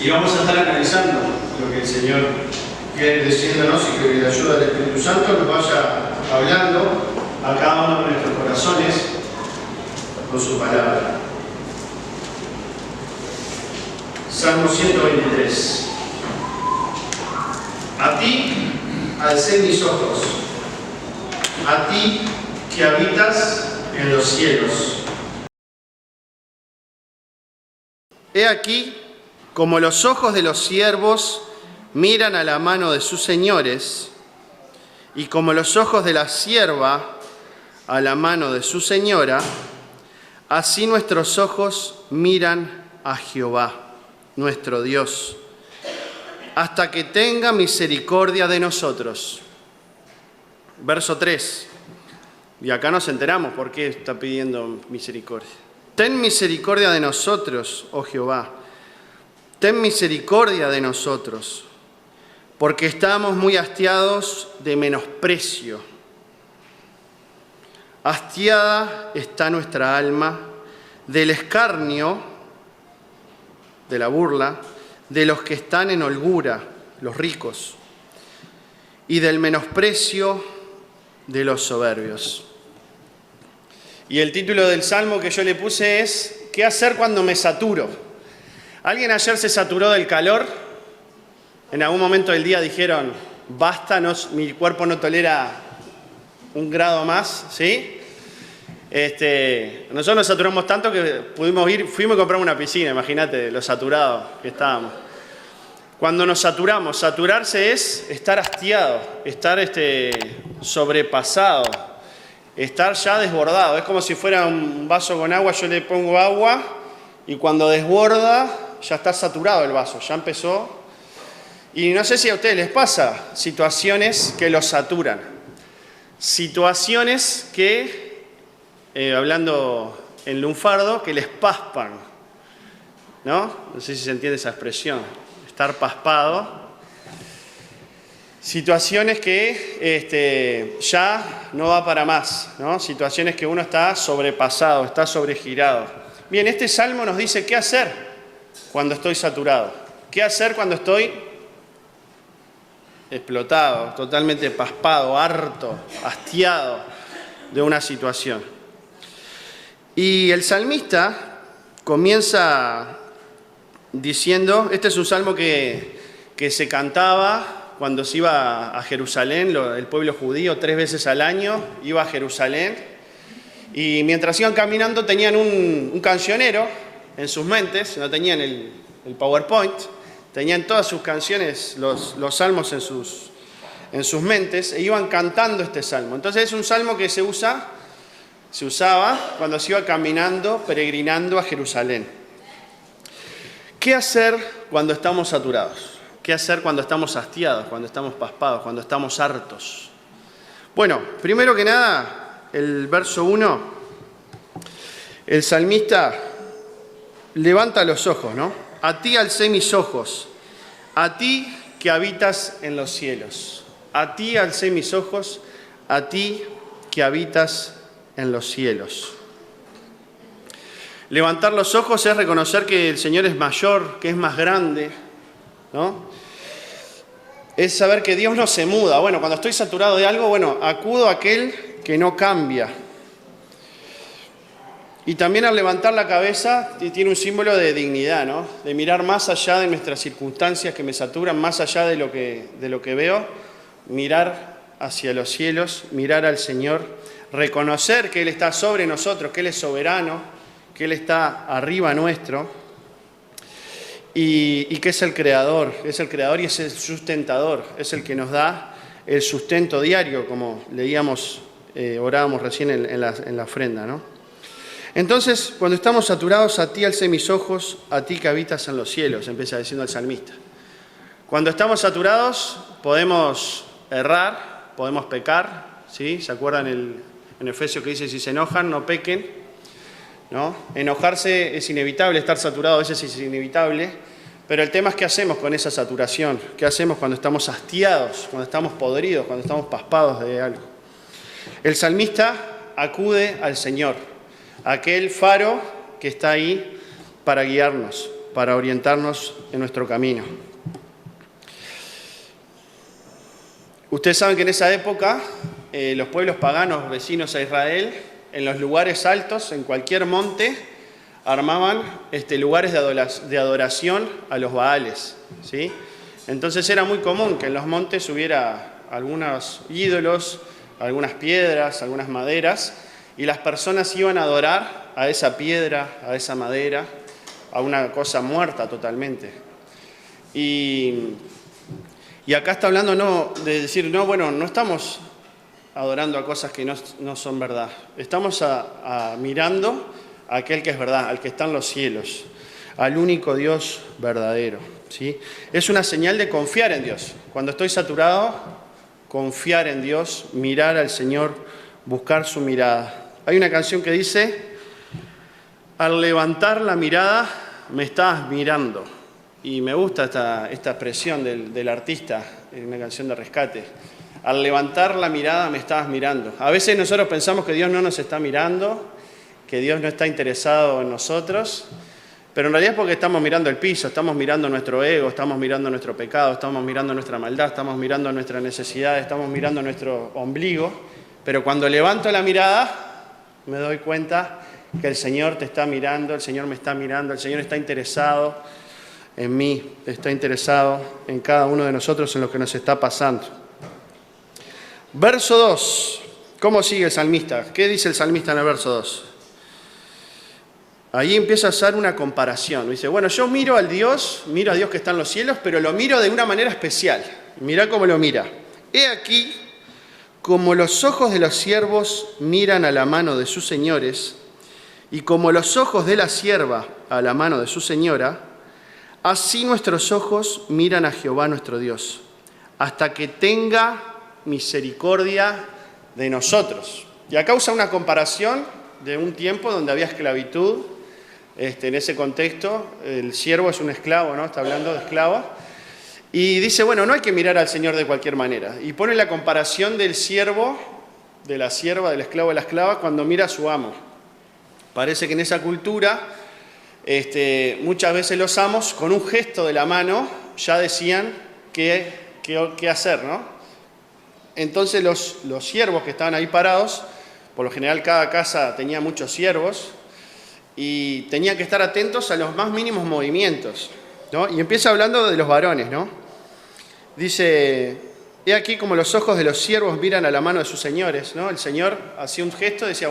Y vamos a estar analizando lo que el Señor quiere diciéndonos y que la ayuda del Espíritu Santo nos vaya hablando a cada uno de nuestros corazones con su palabra. Salmo 123. A ti alcé mis ojos, a ti que habitas en los cielos. He aquí, como los ojos de los siervos miran a la mano de sus señores, y como los ojos de la sierva a la mano de su señora, así nuestros ojos miran a Jehová, nuestro Dios, hasta que tenga misericordia de nosotros. Verso 3. Y acá nos enteramos por qué está pidiendo misericordia. Ten misericordia de nosotros, oh Jehová. Ten misericordia de nosotros, porque estamos muy hastiados de menosprecio. Hastiada está nuestra alma del escarnio, de la burla, de los que están en holgura, los ricos, y del menosprecio de los soberbios. Y el título del salmo que yo le puse es ¿qué hacer cuando me saturo? ¿Alguien ayer se saturó del calor? En algún momento del día dijeron, basta, mi cuerpo no tolera un grado más, ¿sí? Nosotros nos saturamos tanto que fuimos a comprar una piscina, imagínate lo saturados que estábamos. Cuando nos saturamos, saturarse es estar hastiado, estar sobrepasado, estar ya desbordado. Es como si fuera un vaso con agua, yo le pongo agua y cuando desborda ya está saturado el vaso, ya empezó. Y no sé si a ustedes les pasa situaciones que los saturan, situaciones que, hablando en lunfardo, que les paspan, ¿no? No sé si se entiende esa expresión, estar paspado. Situaciones que ya no va para más, ¿no? Situaciones que uno está sobrepasado, está sobregirado. Bien, este salmo nos dice qué hacer cuando estoy saturado, qué hacer cuando estoy explotado, totalmente paspado, harto, hastiado de una situación. Y el salmista comienza diciendo, este es un salmo que se cantaba cuando se iba a Jerusalén, el pueblo judío 3 veces al año iba a Jerusalén, y mientras iban caminando tenían un cancionero en sus mentes, no tenían el PowerPoint, tenían todas sus canciones, los salmos en sus mentes, e iban cantando este salmo. Entonces es un salmo que se usaba cuando se iba caminando, peregrinando a Jerusalén. ¿Qué hacer cuando estamos saturados? ¿Qué hacer cuando estamos hastiados, cuando estamos paspados, cuando estamos hartos? Bueno, primero que nada, el verso 1, el salmista levanta los ojos, ¿no? A ti alcé mis ojos, a ti que habitas en los cielos. A ti alcé mis ojos, a ti que habitas en los cielos. Levantar los ojos es reconocer que el Señor es mayor, que es más grande, ¿no? Es saber que Dios no se muda. Bueno, cuando estoy saturado de algo, acudo a aquel que no cambia. Y también al levantar la cabeza tiene un símbolo de dignidad, ¿no? De mirar más allá de nuestras circunstancias que me saturan, más allá de lo que veo, mirar hacia los cielos, mirar al Señor, reconocer que Él está sobre nosotros, que Él es soberano, que Él está arriba nuestro y que es el Creador y es el sustentador, es el que nos da el sustento diario, como leíamos, orábamos recién en la ofrenda, ¿no? Entonces, cuando estamos saturados, a ti alcé mis ojos, a ti que habitas en los cielos, empieza diciendo el salmista. Cuando estamos saturados, podemos errar, podemos pecar, ¿sí? ¿Se acuerdan en Efesios que dice, si se enojan, no pequen, ¿no? Enojarse es inevitable, estar saturado a veces es inevitable, pero el tema es qué hacemos con esa saturación, qué hacemos cuando estamos hastiados, cuando estamos podridos, cuando estamos paspados de algo. El salmista acude al Señor, aquel faro que está ahí para guiarnos. para orientarnos en nuestro camino. Ustedes saben que en esa época los pueblos paganos vecinos a Israel, en los lugares altos, en cualquier monte, armaban lugares de adoración a los Baales, ¿sí? Entonces era muy común que en los montes hubiera algunos ídolos, algunas piedras, algunas maderas, y las personas iban a adorar a esa piedra, a esa madera, a una cosa muerta totalmente. Y acá está hablando de decir, no estamos adorando a cosas que no son verdad. Estamos mirando a aquel que es verdad, al que está en los cielos, al único Dios verdadero, ¿sí? Es una señal de confiar en Dios. Cuando estoy saturado, confiar en Dios, mirar al Señor, buscar su mirada. Hay una canción que dice, al levantar la mirada me estás mirando. Y me gusta esta expresión del artista, en una canción de Rescate. Al levantar la mirada me estabas mirando. A veces nosotros pensamos que Dios no nos está mirando, que Dios no está interesado en nosotros, pero en realidad es porque estamos mirando el piso, estamos mirando nuestro ego, estamos mirando nuestro pecado, estamos mirando nuestra maldad, estamos mirando nuestra necesidad, estamos mirando nuestro ombligo. Pero cuando levanto la mirada, me doy cuenta que el Señor te está mirando, el Señor me está mirando, el Señor está interesado en mí, está interesado en cada uno de nosotros, en lo que nos está pasando. Verso 2. ¿Cómo sigue el salmista? ¿Qué dice el salmista en el verso 2? Ahí empieza a hacer una comparación. Dice, yo miro a Dios que está en los cielos, pero lo miro de una manera especial. Mirá cómo lo mira. He aquí, como los ojos de los siervos miran a la mano de sus señores, y como los ojos de la sierva a la mano de su señora, así nuestros ojos miran a Jehová nuestro Dios, hasta que tenga misericordia de nosotros. Y acá usa una comparación de un tiempo donde había esclavitud. En ese contexto, el siervo es un esclavo, ¿no? Está hablando de esclavo. Y dice, no hay que mirar al Señor de cualquier manera. Y pone la comparación del siervo, de la sierva, del esclavo de la esclava, cuando mira a su amo. Parece que en esa cultura, muchas veces los amos, con un gesto de la mano, ya decían qué hacer, ¿no? Entonces los siervos que estaban ahí parados, por lo general cada casa tenía muchos siervos, y tenían que estar atentos a los más mínimos movimientos, ¿no? Y empieza hablando de los varones, ¿no? Dice, he aquí como los ojos de los siervos miran a la mano de sus señores, ¿no? El señor hacía un gesto y decía,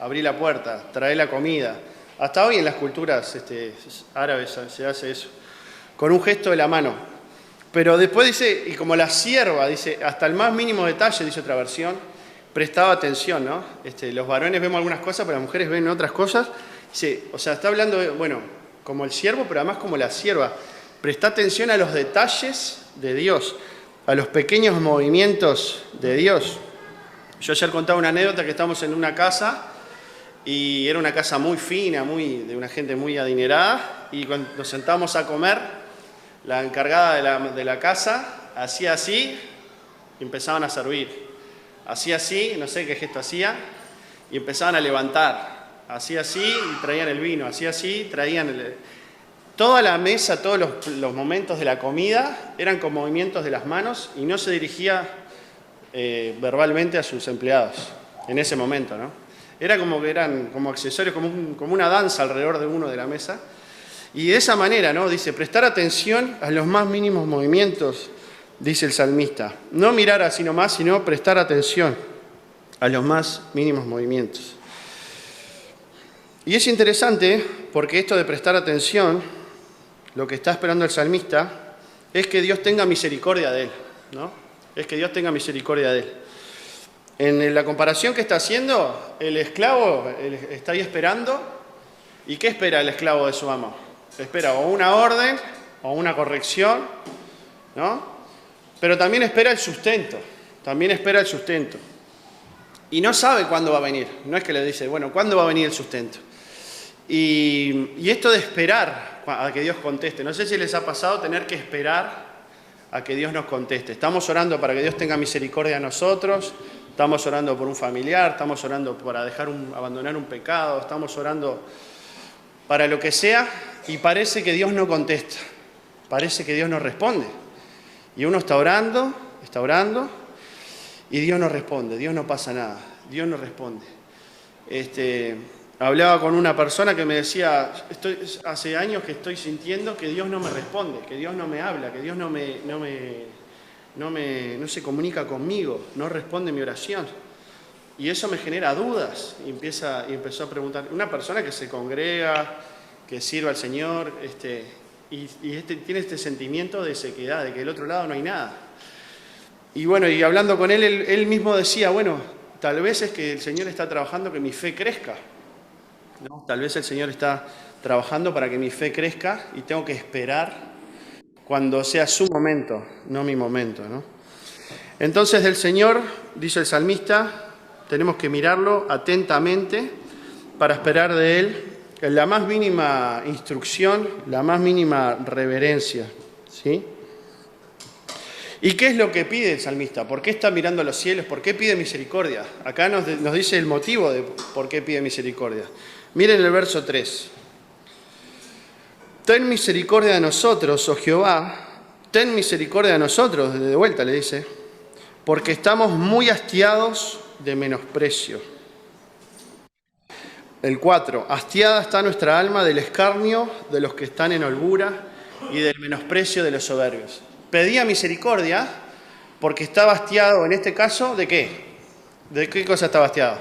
abrí la puerta, traé la comida. Hasta hoy en las culturas árabes se hace eso, con un gesto de la mano. Pero después dice, y como la sierva, dice, hasta el más mínimo detalle, dice otra versión, prestaba atención, ¿no? Los varones vemos algunas cosas, pero las mujeres ven otras cosas. Dice, está hablando como el siervo, pero además como la sierva. Presta atención a los detalles de Dios, a los pequeños movimientos de Dios. Yo ayer contaba una anécdota que estamos en una casa, y era una casa muy fina, de una gente muy adinerada, y cuando nos sentamos a comer, la encargada de la casa hacía así y empezaban a servir. Hacía así, no sé qué gesto hacía, y empezaban a levantar. Hacía así y traían el vino, hacía así, traían toda la mesa, todos los momentos de la comida eran con movimientos de las manos y no se dirigía verbalmente a sus empleados en ese momento, ¿no? Era como que eran como accesorios, como una danza alrededor de uno de la mesa. Y de esa manera, ¿no? Dice, prestar atención a los más mínimos movimientos, dice el salmista. No mirar así nomás, sino prestar atención a los más mínimos movimientos. Y es interesante porque esto de prestar atención, lo que está esperando el salmista, es que Dios tenga misericordia de él, ¿no? Es que Dios tenga misericordia de él. En la comparación que está haciendo, el esclavo está ahí esperando. ¿Y qué espera el esclavo de su amo? Espera o una orden o una corrección, ¿no? Pero también espera el sustento, Y no sabe cuándo va a venir. No es que le dice, ¿cuándo va a venir el sustento? Y esto de esperar a que Dios conteste. No sé si les ha pasado tener que esperar a que Dios nos conteste. Estamos orando para que Dios tenga misericordia de nosotros, estamos orando por un familiar, estamos orando para abandonar un pecado, estamos orando para lo que sea, y parece que Dios no contesta, parece que Dios no responde. Y uno está orando, y Dios no responde, Dios no pasa nada, Dios no responde. Hablaba con una persona que me decía, hace años que estoy sintiendo que Dios no me responde, que Dios no me habla, que Dios no se comunica conmigo, no responde mi oración. Y eso me genera dudas, y empezó a preguntar. Una persona que se congrega, que sirve al Señor, tiene este sentimiento de sequedad, de que del otro lado no hay nada. Y bueno, y hablando con él mismo decía, bueno, tal vez es que el Señor está trabajando que mi fe crezca, ¿no? Tal vez el Señor está trabajando para que mi fe crezca y tengo que esperar cuando sea su momento, no mi momento, ¿no? Entonces del Señor, dice el salmista, tenemos que mirarlo atentamente para esperar de Él la más mínima instrucción, la más mínima reverencia, ¿sí? ¿Y qué es lo que pide el salmista? ¿Por qué está mirando a los cielos? ¿Por qué pide misericordia? Acá nos dice el motivo de por qué pide misericordia. Miren el verso 3. Ten misericordia de nosotros, oh Jehová, ten misericordia de nosotros, de vuelta le dice, porque estamos muy hastiados de menosprecio. El 4. Hastiada está nuestra alma del escarnio de los que están en holgura y del menosprecio de los soberbios. Pedía misericordia porque estaba hastiado, en este caso, ¿de qué? ¿De qué cosa estaba hastiado?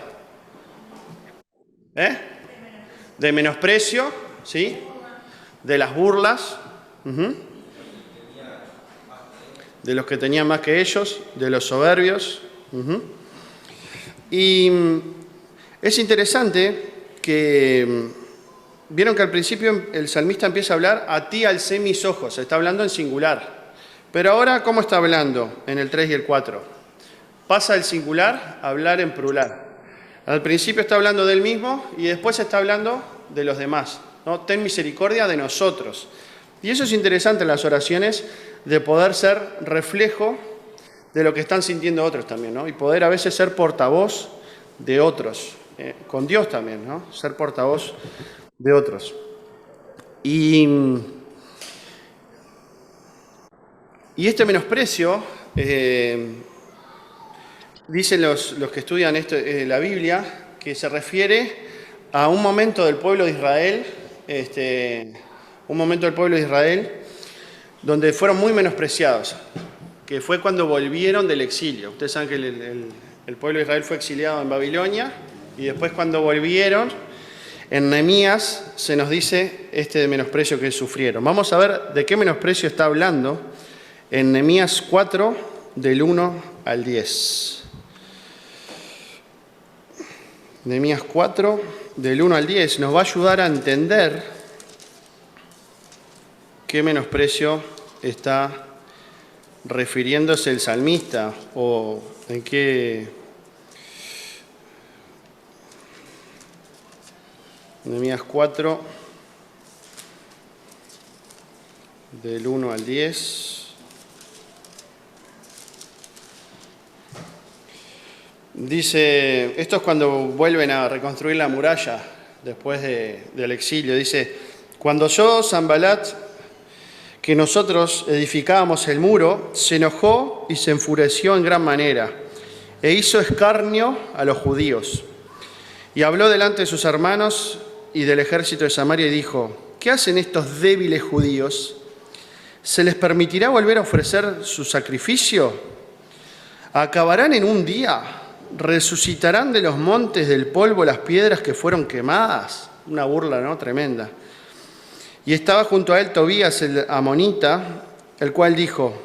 De menosprecio, ¿sí? De las burlas, de los que tenían más que ellos, de los soberbios. Y es interesante que vieron que al principio el salmista empieza a hablar, a ti alcé mis ojos, está hablando en singular. Pero ahora, ¿cómo está hablando en el 3 y el 4? Pasa del singular a hablar en plural. Al principio está hablando del mismo y después está hablando de los demás, ¿no? Ten misericordia de nosotros. Y eso es interesante en las oraciones, de poder ser reflejo de lo que están sintiendo otros también, ¿no? Y poder a veces ser portavoz de otros, con Dios también, ¿no? Ser portavoz de otros. Y este menosprecio, dicen los que estudian la Biblia, que se refiere a un momento del pueblo de Israel, donde fueron muy menospreciados, que fue cuando volvieron del exilio. Ustedes saben que el pueblo de Israel fue exiliado en Babilonia, y después cuando volvieron, en Nehemías se nos dice de menosprecio que sufrieron. Vamos a ver de qué menosprecio está hablando en Nehemías 4, del 1 al 10. Nehemías 4, del 1 al 10, nos va a ayudar a entender qué menosprecio está refiriéndose el salmista, o en qué. Nehemías 4, del 1 al 10. Dice, esto es cuando vuelven a reconstruir la muralla después del exilio. Dice, cuando oyó Sanbalat que nosotros edificábamos el muro, se enojó y se enfureció en gran manera, e hizo escarnio a los judíos. Y habló delante de sus hermanos y del ejército de Samaria y dijo, ¿qué hacen estos débiles judíos? ¿Se les permitirá volver a ofrecer su sacrificio? ¿Acabarán en un día? ¿Resucitarán de los montes del polvo las piedras que fueron quemadas? Una burla, ¿no? Tremenda. Y estaba junto a él Tobías el amonita, el cual dijo,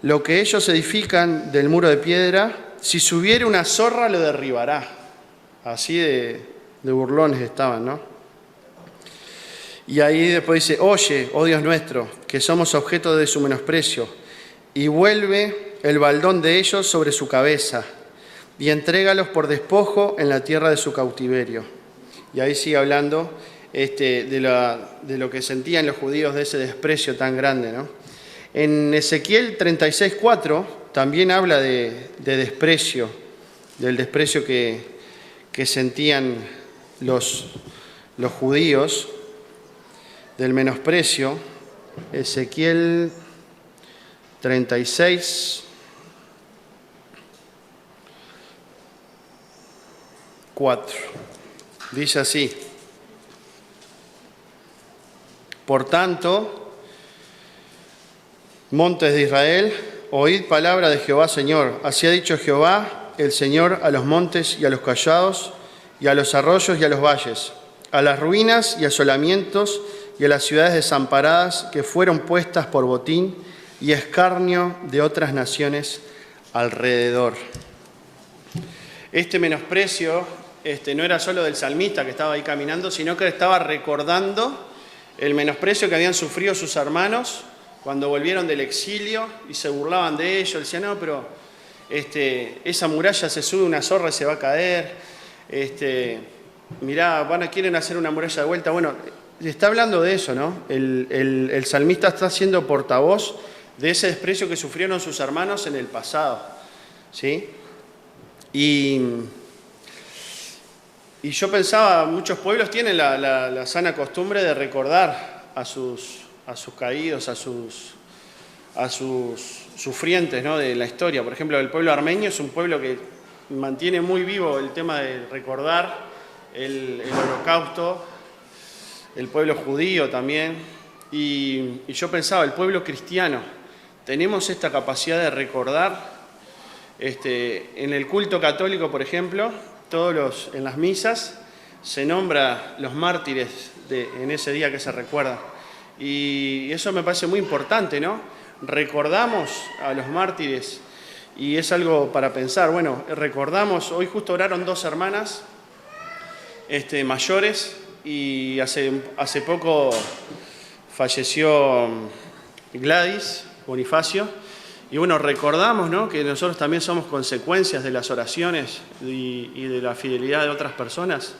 lo que ellos edifican del muro de piedra, si subiere una zorra lo derribará. Así de burlones estaban, ¿no? Y ahí después dice, oye, oh Dios nuestro, que somos objeto de su menosprecio, y vuelve el baldón de ellos sobre su cabeza, y entrégalos por despojo en la tierra de su cautiverio. Y ahí sigue hablando de lo que sentían los judíos, de ese desprecio tan grande, ¿no? En Ezequiel 36:4 también habla de desprecio, del desprecio que sentían los judíos. del menosprecio, Ezequiel 36, 4. Dice así: por tanto, montes de Israel, oíd palabra de Jehová Señor. Así ha dicho Jehová, el Señor, a los montes y a los collados, y a los arroyos y a los valles, a las ruinas y asolamientos, y a las ciudades desamparadas que fueron puestas por botín y escarnio de otras naciones alrededor. Este menosprecio no era solo del salmista que estaba ahí caminando, sino que estaba recordando el menosprecio que habían sufrido sus hermanos cuando volvieron del exilio y se burlaban de ellos. Decían, no, pero esa muralla se sube una zorra y se va a caer. Mirá, quieren hacer una muralla de vuelta. Bueno, está hablando de eso, ¿no? El salmista está siendo portavoz de ese desprecio que sufrieron sus hermanos en el pasado, ¿sí? Y yo pensaba, muchos pueblos tienen la sana costumbre de recordar a sus caídos, a sus sufrientes, ¿no?, de la historia. Por ejemplo, el pueblo armenio es un pueblo que mantiene muy vivo el tema de recordar el holocausto, el pueblo judío también. Y yo pensaba, el pueblo cristiano, tenemos esta capacidad de recordar. En el culto católico, por ejemplo, en las misas se nombra los mártires en ese día que se recuerda. Y eso me parece muy importante, ¿no? Recordamos a los mártires y es algo para pensar. Bueno, recordamos, hoy justo oraron 2 hermanas mayores y hace poco falleció Gladys Bonifacio. Y bueno, recordamos, ¿no?, que nosotros también somos consecuencias de las oraciones y de la fidelidad de otras personas.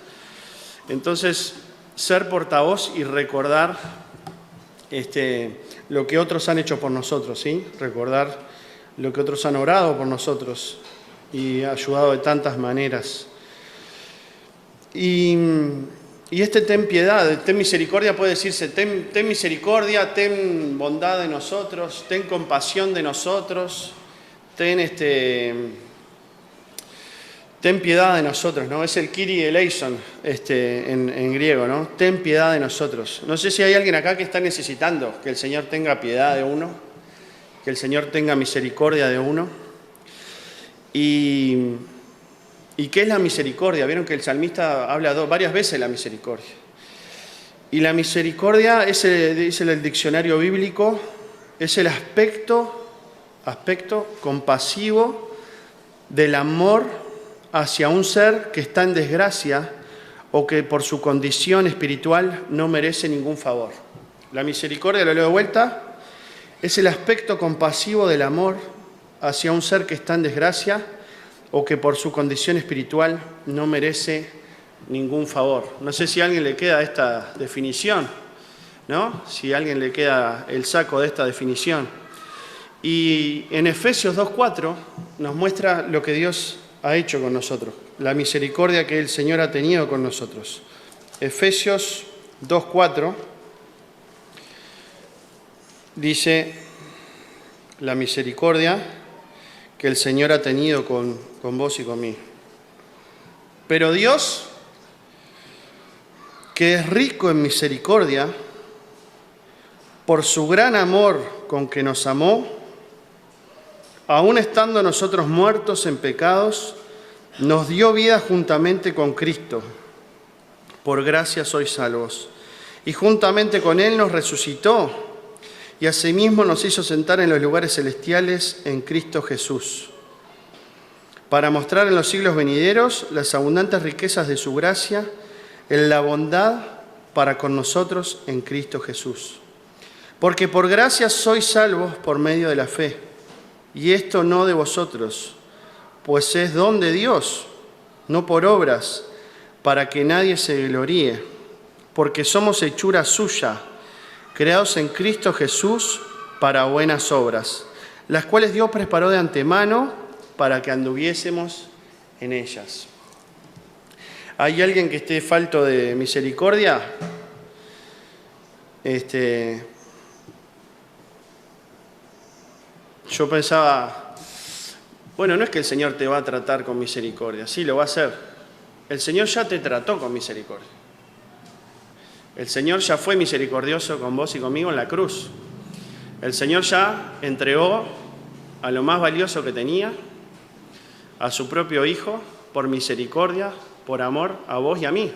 Entonces, ser portavoz y recordar lo que otros han hecho por nosotros, ¿sí? Recordar lo que otros han orado por nosotros y ayudado de tantas maneras. Y ten piedad, ten misericordia puede decirse, ten misericordia, ten bondad de nosotros, ten compasión de nosotros, ten piedad de nosotros, ¿no? Es el Kyrie eleison en griego, ¿no? Ten piedad de nosotros. No sé si hay alguien acá que está necesitando que el Señor tenga piedad de uno, que el Señor tenga misericordia de uno. ¿Y qué es la misericordia? Vieron que el salmista habla varias veces de la misericordia. Y la misericordia, dice el diccionario bíblico, es el aspecto compasivo del amor hacia un ser que está en desgracia o que por su condición espiritual no merece ningún favor. La misericordia, lo leo de vuelta, es el aspecto compasivo del amor hacia un ser que está en desgracia o que por su condición espiritual no merece ningún favor. No sé si a alguien le queda esta definición, ¿no? Si a alguien le queda el saco de esta definición. Y en Efesios 2:4 nos muestra lo que Dios ha hecho con nosotros, la misericordia que el Señor ha tenido con nosotros. Efesios 2:4 dice la misericordia que el Señor ha tenido con vos y conmigo. Pero Dios, que es rico en misericordia, por su gran amor con que nos amó, aun estando nosotros muertos en pecados, nos dio vida juntamente con Cristo. Por gracia sois salvos. Y juntamente con Él nos resucitó y asimismo nos hizo sentar en los lugares celestiales en Cristo Jesús, para mostrar en los siglos venideros las abundantes riquezas de su gracia en la bondad para con nosotros en Cristo Jesús. Porque por gracia sois salvos por medio de la fe, y esto no de vosotros, pues es don de Dios, no por obras, para que nadie se gloríe, porque somos hechura suya, creados en Cristo Jesús para buenas obras, las cuales Dios preparó de antemano para que anduviésemos en ellas. ¿Hay alguien que esté falto de misericordia? Yo pensaba, bueno, no es que el Señor te va a tratar con misericordia, sí, lo va a hacer. El Señor ya te trató con misericordia. El Señor ya fue misericordioso con vos y conmigo en la cruz. El Señor ya entregó a lo más valioso que tenía, a su propio Hijo, por misericordia, por amor a vos y a mí.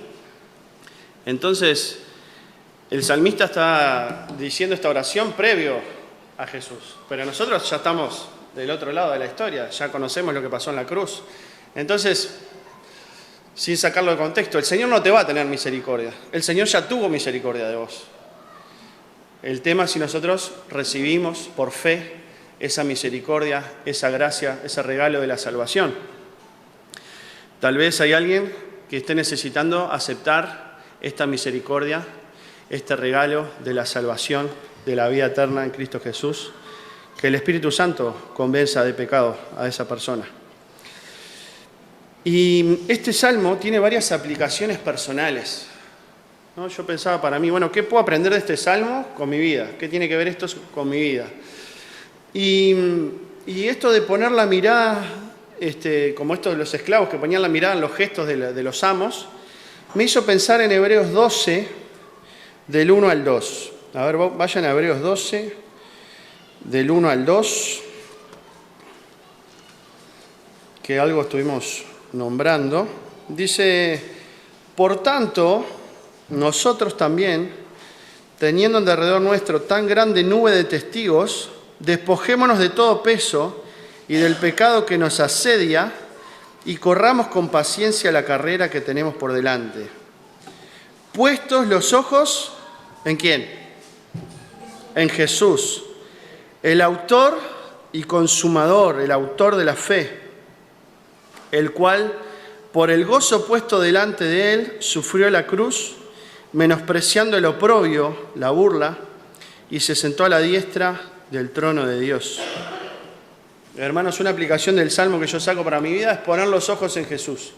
Entonces, el salmista está diciendo esta oración previo a Jesús, pero nosotros ya estamos del otro lado de la historia, ya conocemos lo que pasó en la cruz. Entonces, sin sacarlo de contexto, el Señor no te va a tener misericordia, el Señor ya tuvo misericordia de vos. El tema es si nosotros recibimos por fe esa misericordia, esa gracia, ese regalo de la salvación. Tal vez hay alguien que esté necesitando aceptar esta misericordia, este regalo de la salvación, de la vida eterna en Cristo Jesús, que el Espíritu Santo convenza de pecado a esa persona. Y este salmo tiene varias aplicaciones personales, ¿no? Yo pensaba para mí, bueno, ¿qué puedo aprender de este salmo con mi vida? ¿Qué tiene que ver esto con mi vida? Y esto de poner la mirada, como esto de los esclavos que ponían la mirada en los gestos de los amos, me hizo pensar en Hebreos 12, del 1 al 2. A ver, vayan a Hebreos 12, del 1 al 2, que algo estuvimos nombrando. Dice, por tanto, nosotros también, teniendo en derredor nuestro tan grande nube de testigos, despojémonos de todo peso y del pecado que nos asedia y corramos con paciencia la carrera que tenemos por delante. Puestos los ojos, ¿en quién? En Jesús, el autor y consumador, el autor de la fe, el cual, por el gozo puesto delante de él, sufrió la cruz, menospreciando el oprobio, la burla, y se sentó a la diestra del trono de Dios. Hermanos, una aplicación del Salmo que yo saco para mi vida es poner los ojos en Jesús.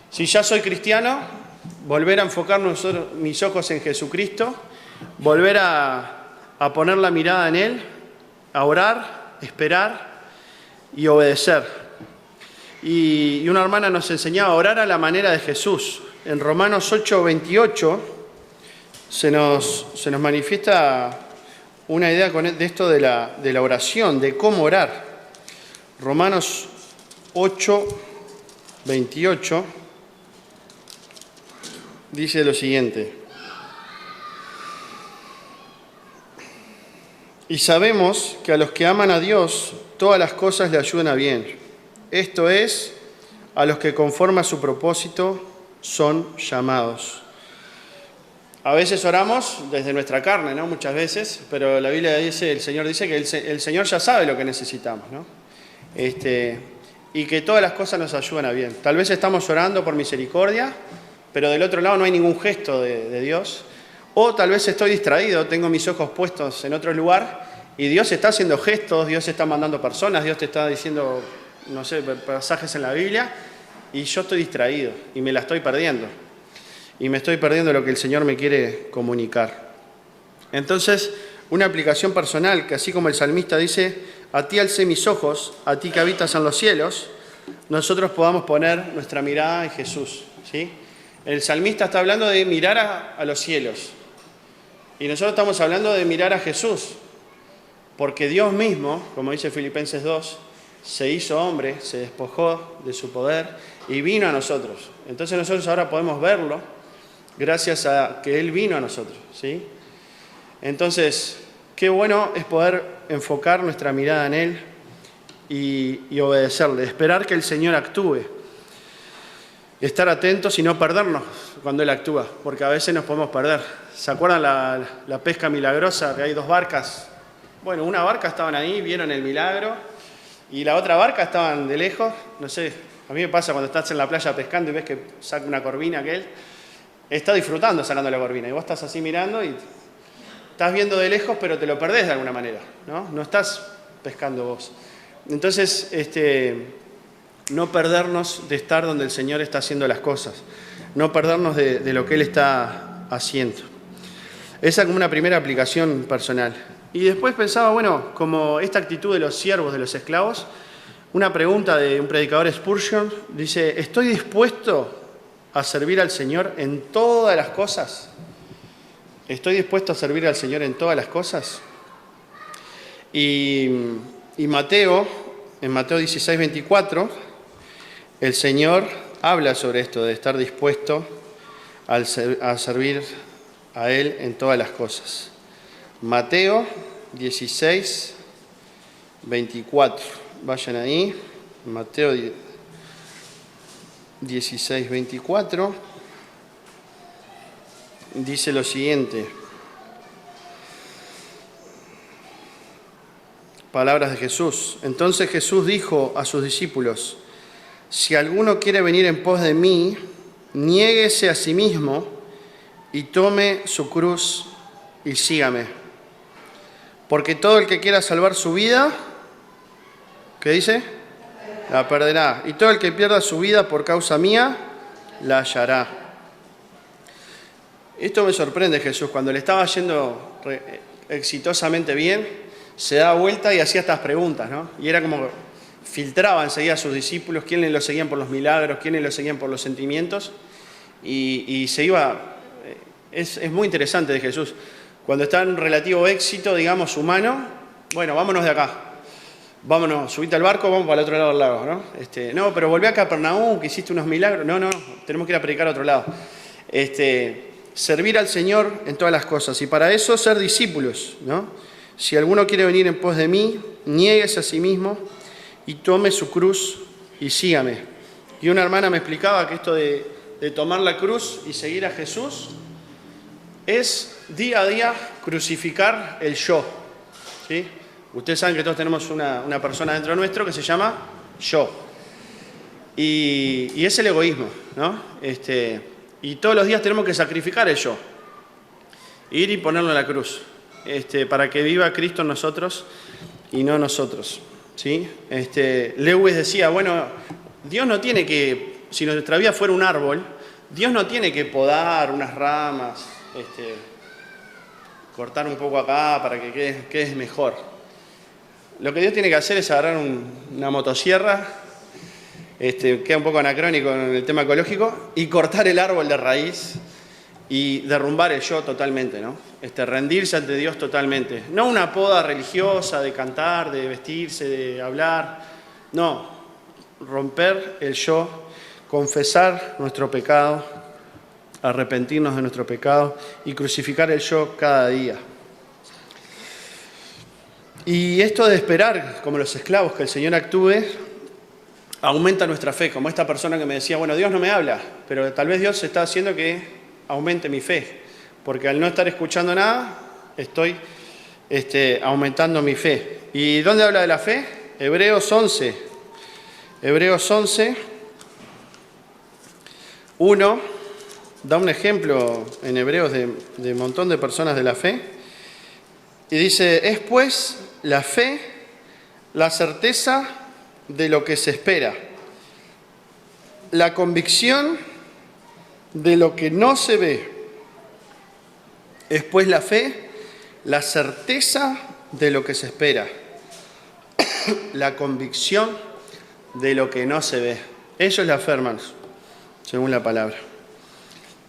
Si ya soy cristiano, volver a enfocar mis ojos en Jesucristo, volver a poner la mirada en Él, a orar, esperar y obedecer. Y una hermana nos enseñaba a orar a la manera de Jesús. En Romanos 8:28 se nos manifiesta una idea de esto de la oración, de cómo orar. Romanos 8:28 dice lo siguiente: y sabemos que a los que aman a Dios, todas las cosas le ayudan a bien. Esto es, a los que conforme a su propósito son llamados. A veces oramos desde nuestra carne, ¿no? Muchas veces, pero la Biblia dice, el Señor dice que el Señor ya sabe lo que necesitamos, ¿no? Y que todas las cosas nos ayudan a bien. Tal vez estamos orando por misericordia, pero del otro lado no hay ningún gesto de Dios. O tal vez estoy distraído, tengo mis ojos puestos en otro lugar y Dios está haciendo gestos, Dios está mandando personas, Dios te está diciendo, no sé, pasajes en la Biblia, y yo estoy distraído y me la estoy perdiendo. Y me estoy perdiendo lo que el Señor me quiere comunicar. Entonces, una aplicación personal, que así como el salmista dice, a ti alcé mis ojos, a ti que habitas en los cielos, nosotros podamos poner nuestra mirada en Jesús, ¿sí? El salmista está hablando de mirar a los cielos. Y nosotros estamos hablando de mirar a Jesús. Porque Dios mismo, como dice Filipenses 2, se hizo hombre, se despojó de su poder y vino a nosotros. Entonces nosotros ahora podemos verlo gracias a que Él vino a nosotros, ¿sí? Entonces, qué bueno es poder enfocar nuestra mirada en Él y obedecerle, esperar que el Señor actúe. Estar atentos y no perdernos cuando Él actúa, porque a veces nos podemos perder. ¿Se acuerdan la pesca milagrosa? Que hay dos barcas. Bueno, una barca estaban ahí, vieron el milagro, y la otra barca estaban de lejos. No sé, a mí me pasa cuando estás en la playa pescando y ves que saca una corvina aquel. Está disfrutando sacando la corvina, y vos estás así mirando y estás viendo de lejos, pero te lo perdés de alguna manera, ¿no? No estás pescando vos. Entonces, no perdernos de estar donde el Señor está haciendo las cosas, no perdernos de lo que Él está haciendo. Esa como una primera aplicación personal. Y después pensaba, bueno, como esta actitud de los siervos, de los esclavos, una pregunta de un predicador Spurgeon, dice, ¿estoy dispuesto a servir al Señor en todas las cosas? ¿Estoy dispuesto a servir al Señor en todas las cosas? Y Mateo, en Mateo 16, 24, el Señor habla sobre esto, de estar dispuesto a servir a Él en todas las cosas. Mateo 16, 24. Vayan ahí. Mateo 16, 24. Dice lo siguiente. Palabras de Jesús. Entonces Jesús dijo a sus discípulos, si alguno quiere venir en pos de mí, niéguese a sí mismo y tome su cruz y sígame. Porque todo el que quiera salvar su vida, ¿qué dice? La perderá. Y todo el que pierda su vida por causa mía, la hallará. Esto me sorprende Jesús. Cuando le estaba yendo exitosamente bien, se daba vuelta y hacía estas preguntas, ¿no? Y era como filtraba enseguida a sus discípulos, quiénes lo seguían por los milagros, quiénes lo seguían por los sentimientos, y se iba. Es muy interesante de Jesús. Cuando está en relativo éxito, digamos, humano, bueno, vámonos de acá. Vámonos, subite al barco, vamos para el otro lado del lago, ¿no? No, pero volví a Capernaum, que hiciste unos milagros. No, tenemos que ir a predicar a otro lado. Servir al Señor en todas las cosas. Y para eso ser discípulos, ¿no? Si alguno quiere venir en pos de mí, niéguese a sí mismo y tome su cruz y sígame. Y una hermana me explicaba que esto de tomar la cruz y seguir a Jesús es día a día crucificar el yo, ¿sí? Ustedes saben que todos tenemos una persona dentro nuestro que se llama yo. Y es el egoísmo, ¿no? Y todos los días tenemos que sacrificar el yo. Ir y ponerlo en la cruz. Para que viva Cristo en nosotros y no nosotros, ¿sí? Lewis decía, bueno, Dios no tiene que, si nuestra vida fuera un árbol, Dios no tiene que podar unas ramas, cortar un poco acá para que quede mejor. Lo que Dios tiene que hacer es agarrar una motosierra, queda un poco anacrónico en el tema ecológico, y cortar el árbol de raíz y derrumbar el yo totalmente, ¿no? Rendirse ante Dios totalmente. No una poda religiosa de cantar, de vestirse, de hablar. No, romper el yo, confesar nuestro pecado, arrepentirnos de nuestro pecado y crucificar el yo cada día. Y esto de esperar, como los esclavos, que el Señor actúe, aumenta nuestra fe, como esta persona que me decía, bueno, Dios no me habla, pero tal vez Dios está haciendo que aumente mi fe, porque al no estar escuchando nada, estoy aumentando mi fe. ¿Y dónde habla de la fe? Hebreos 11. Hebreos 11, 1, da un ejemplo en Hebreos de un montón de personas de la fe, y dice, es pues la fe, la certeza de lo que se espera, la convicción de lo que no se ve. Es pues la fe, la certeza de lo que se espera, la convicción de lo que no se ve. Eso es la fe, hermanos, según la palabra.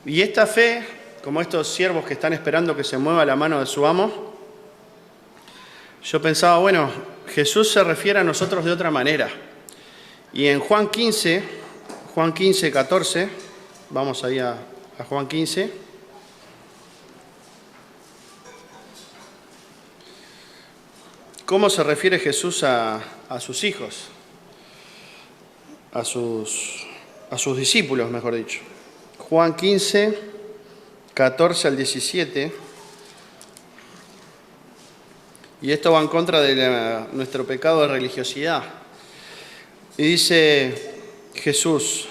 Y esta fe, como estos siervos que están esperando que se mueva la mano de su amo, yo pensaba, bueno, Jesús se refiere a nosotros de otra manera. Y en Juan 15, 14, vamos ahí a Juan 15. ¿Cómo se refiere Jesús a sus hijos? A sus discípulos, mejor dicho. Juan 15, 14 al 17. Y esto va en contra de nuestro pecado de religiosidad. Y dice Jesús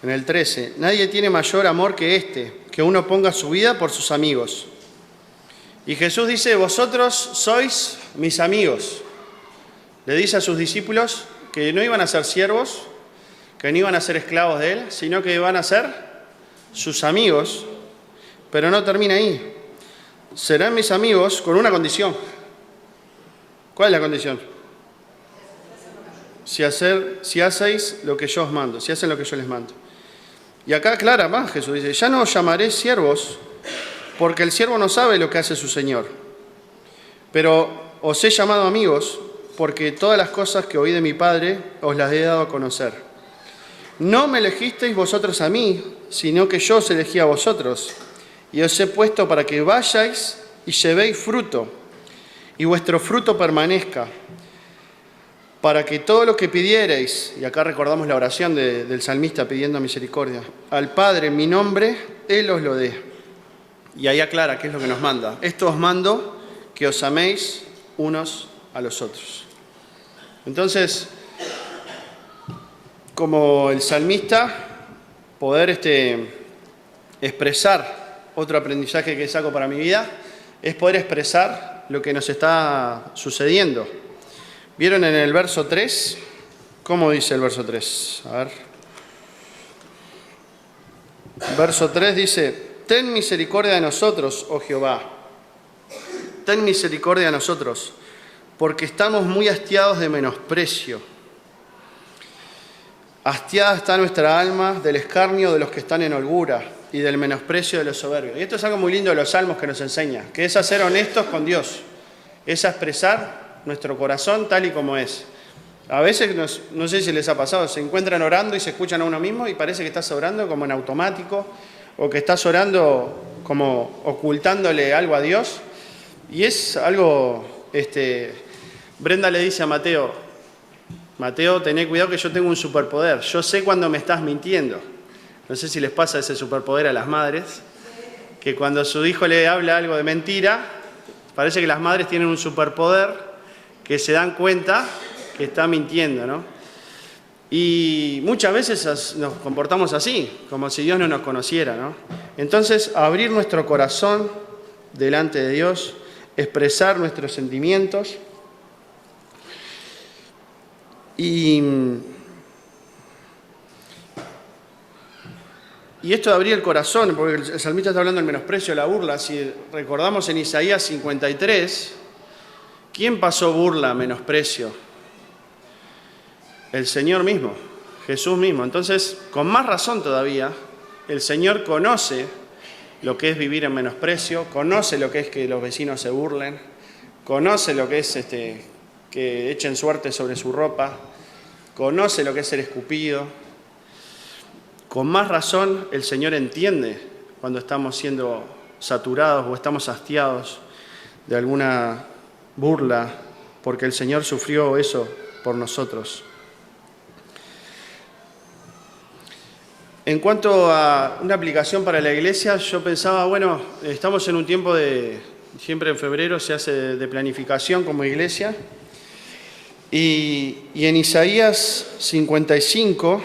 en el 13, nadie tiene mayor amor que que uno ponga su vida por sus amigos. Y Jesús dice, vosotros sois mis amigos. Le dice a sus discípulos que no iban a ser siervos, que no iban a ser esclavos de Él, sino que iban a ser sus amigos. Pero no termina ahí. Serán mis amigos con una condición. ¿Cuál es la condición? Si hacéis lo que yo os mando, si hacen lo que yo les mando. Y acá aclara más Jesús, dice, ya no os llamaré siervos, porque el siervo no sabe lo que hace su Señor. Pero os he llamado amigos, porque todas las cosas que oí de mi Padre os las he dado a conocer. No me elegisteis vosotros a mí, sino que yo os elegí a vosotros, y os he puesto para que vayáis y llevéis fruto, y vuestro fruto permanezca, para que todo lo que pidiereis, y acá recordamos la oración del salmista pidiendo misericordia, al Padre en mi nombre, Él os lo dé. Y ahí aclara qué es lo que nos manda. Esto os mando, que os améis unos a los otros. Entonces, como el salmista, poder expresar otro aprendizaje que saco para mi vida, es poder expresar lo que nos está sucediendo. ¿Vieron en el verso 3? ¿Cómo dice el verso 3? A ver. Verso 3 dice, ten misericordia de nosotros, oh Jehová. Ten misericordia de nosotros, porque estamos muy hastiados de menosprecio. Hastiada está nuestra alma del escarnio de los que están en holgura y del menosprecio de los soberbios. Y esto es algo muy lindo de los salmos que nos enseña, que es a ser honestos con Dios, es a expresar nuestro corazón tal y como es. A veces, no sé si les ha pasado, se encuentran orando y se escuchan a uno mismo y parece que estás orando como en automático o que estás orando como ocultándole algo a Dios. Y es algo, Brenda le dice a Mateo, tené cuidado que yo tengo un superpoder, yo sé cuando me estás mintiendo. No sé si les pasa ese superpoder a las madres, que cuando su hijo le habla algo de mentira, parece que las madres tienen un superpoder que se dan cuenta que está mintiendo, ¿no? Y muchas veces nos comportamos así, como si Dios no nos conociera, ¿no? Entonces, abrir nuestro corazón delante de Dios, expresar nuestros sentimientos y esto de abrir el corazón, porque el salmista está hablando del menosprecio, de la burla. Si recordamos en Isaías 53, ¿quién pasó burla, menosprecio? El Señor mismo, Jesús mismo. Entonces, con más razón todavía, el Señor conoce lo que es vivir en menosprecio, conoce lo que es que los vecinos se burlen, conoce lo que es que echen suerte sobre su ropa, conoce lo que es ser escupido. Con más razón, el Señor entiende cuando estamos siendo saturados o estamos hastiados de alguna burla, porque el Señor sufrió eso por nosotros. En cuanto a una aplicación para la iglesia, yo pensaba, bueno, estamos en un tiempo siempre en febrero se hace de planificación como iglesia, y en Isaías 55,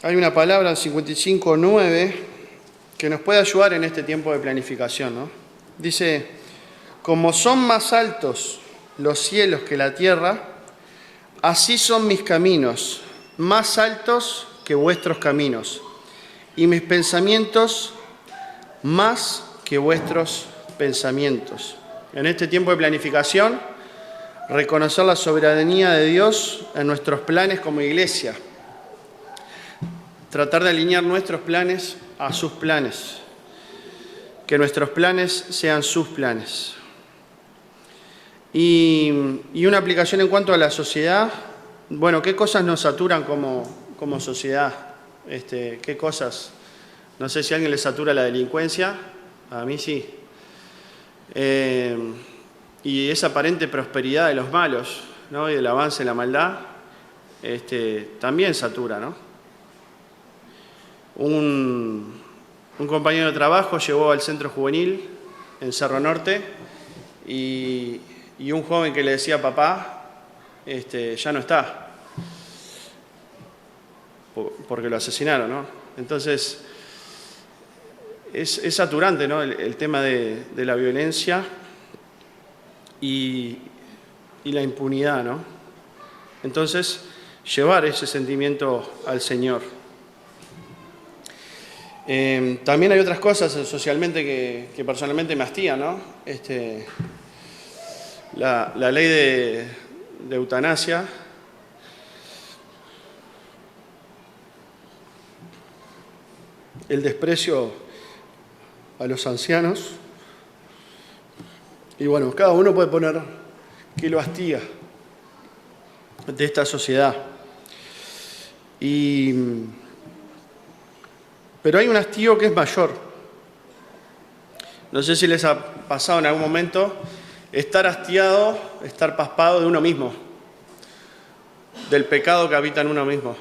hay una palabra en 55:9 que nos puede ayudar en este tiempo de planificación, ¿no? Dice, como son más altos los cielos que la tierra, así son mis caminos, más altos que vuestros caminos, y mis pensamientos más que vuestros pensamientos. En este tiempo de planificación, reconocer la soberanía de Dios en nuestros planes como iglesia. Tratar de alinear nuestros planes a sus planes. Que nuestros planes sean sus planes. Y una aplicación en cuanto a la sociedad. Bueno, ¿qué cosas nos saturan como sociedad? ¿Qué cosas? No sé si a alguien le satura la delincuencia. A mí sí. Y esa aparente prosperidad de los malos, ¿no? Y del avance de la maldad, también satura, ¿no? Un compañero de trabajo llegó al centro juvenil en Cerro Norte y un joven que le decía papá, ya no está, porque lo asesinaron, ¿no? Entonces, es saturante, ¿no? El tema de la violencia y la impunidad, ¿no? entonces llevar ese sentimiento al Señor. También hay otras cosas socialmente que personalmente me hastían, ¿no? La ley de eutanasia. El desprecio a los ancianos. Y bueno, cada uno puede poner qué lo hastía de esta sociedad. Pero hay un hastío que es mayor. No sé si les ha pasado en algún momento estar hastiado, estar paspado de uno mismo, del pecado que habita en uno mismo.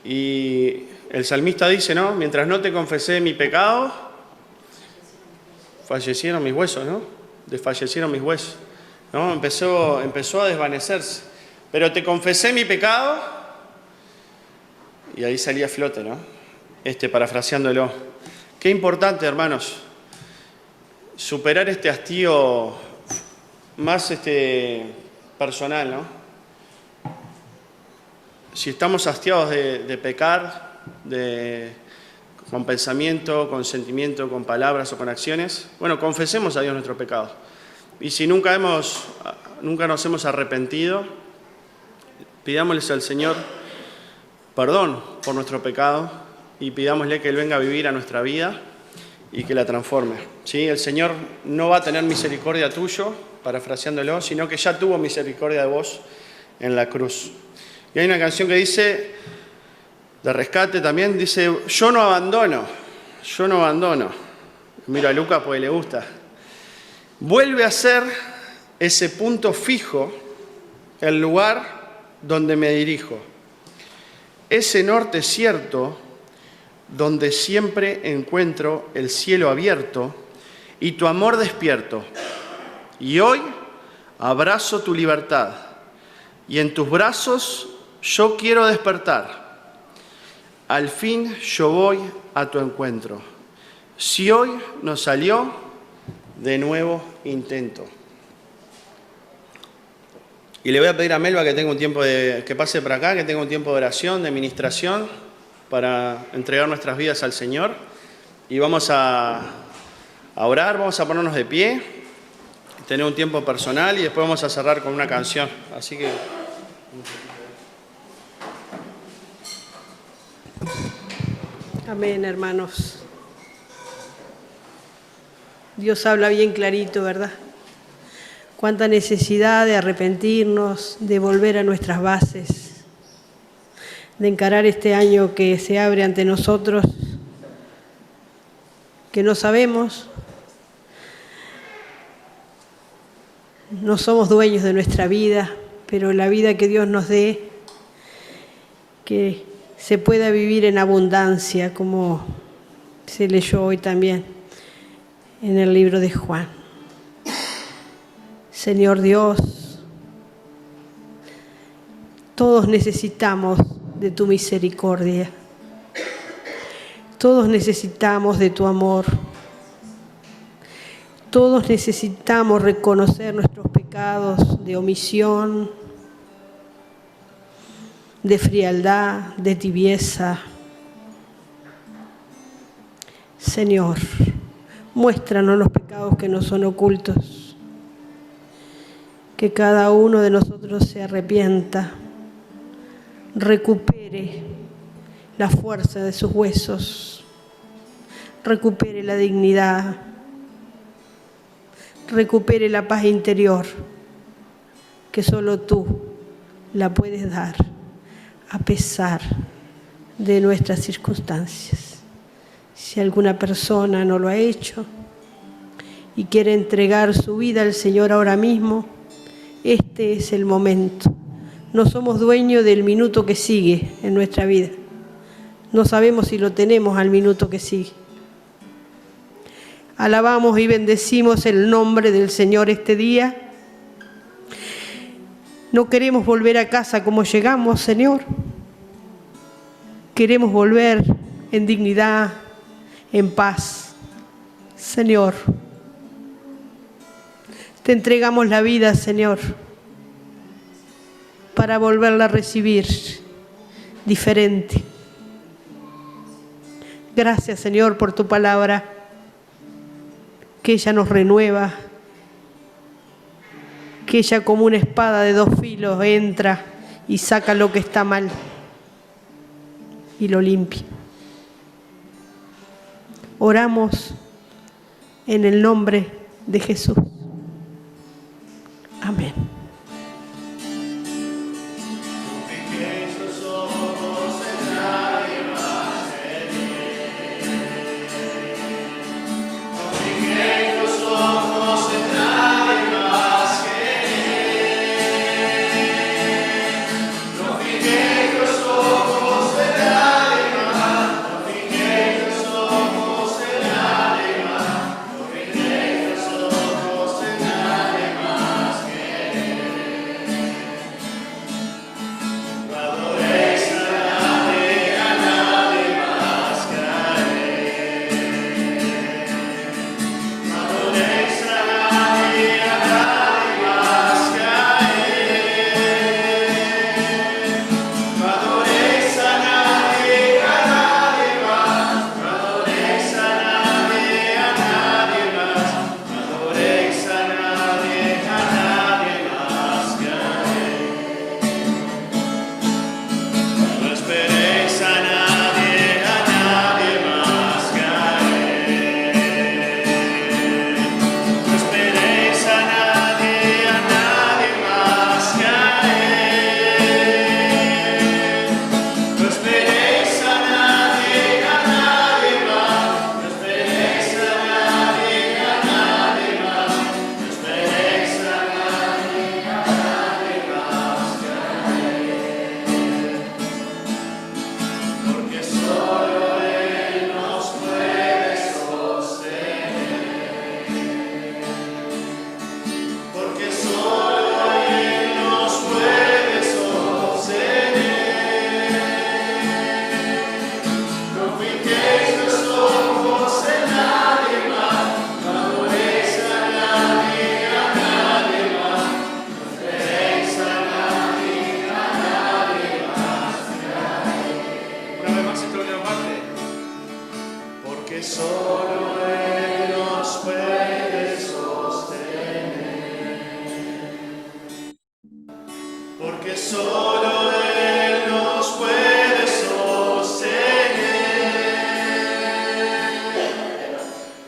Y el salmista dice, ¿no? Mientras no te confesé mi pecado, fallecieron mis huesos, ¿no? Desfallecieron mis huesos, ¿no? Empezó a desvanecerse. Pero te confesé mi pecado, y ahí salía a flote, ¿no? Parafraseándolo. Qué importante, hermanos, superar este hastío más personal, ¿no? Si estamos hastiados de pecar, con pensamiento, con sentimiento, con palabras o con acciones, bueno, confesemos a Dios nuestro pecado. Y si nunca nos hemos arrepentido, pidámosles al Señor perdón por nuestro pecado y pidámosle que Él venga a vivir a nuestra vida y que la transforme. ¿Sí? El Señor no va a tener misericordia tuyo, parafraseándolo, sino que ya tuvo misericordia de vos en la cruz. Y hay una canción que dice, de rescate también, dice, yo no abandono. Mira a Lucas porque le gusta. Vuelve a ser ese punto fijo, el lugar donde me dirijo. Ese norte cierto, donde siempre encuentro el cielo abierto y tu amor despierto. Y hoy abrazo tu libertad y en tus brazos yo quiero despertar. Al fin yo voy a tu encuentro. Si hoy no salió, de nuevo intento. Y le voy a pedir a Melba que tenga un tiempo que pase por acá, que tenga un tiempo de oración, de ministración, para entregar nuestras vidas al Señor. Y vamos a orar, vamos a ponernos de pie, tener un tiempo personal y después vamos a cerrar con una canción. Así que... Amén, hermanos. Dios habla bien clarito, ¿verdad? Cuánta necesidad de arrepentirnos, de volver a nuestras bases, de encarar este año que se abre ante nosotros, que no sabemos, no somos dueños de nuestra vida, pero la vida que Dios nos dé, que se pueda vivir en abundancia, como se leyó hoy también en el libro de Juan. Señor Dios, todos necesitamos de tu misericordia, todos necesitamos de tu amor, todos necesitamos reconocer nuestros pecados de omisión, de frialdad, de tibieza. Señor, muéstranos los pecados que nos son ocultos. Que cada uno de nosotros se arrepienta, recupere la fuerza de sus huesos, recupere la dignidad, recupere la paz interior, que solo tú la puedes dar a pesar de nuestras circunstancias. Si alguna persona no lo ha hecho y quiere entregar su vida al Señor ahora mismo, este es el momento. No somos dueños del minuto que sigue en nuestra vida. No sabemos si lo tenemos al minuto que sigue. Alabamos y bendecimos el nombre del Señor este día. No queremos volver a casa como llegamos, Señor. Queremos volver en dignidad, en paz. Señor, te entregamos la vida, Señor. para volverla a recibir diferente. Gracias, Señor, por tu palabra, que ella nos renueva, que ella como una espada de dos filos entra y saca lo que está mal y lo limpia. Oramos en el nombre de Jesús. Amén.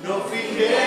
No fijé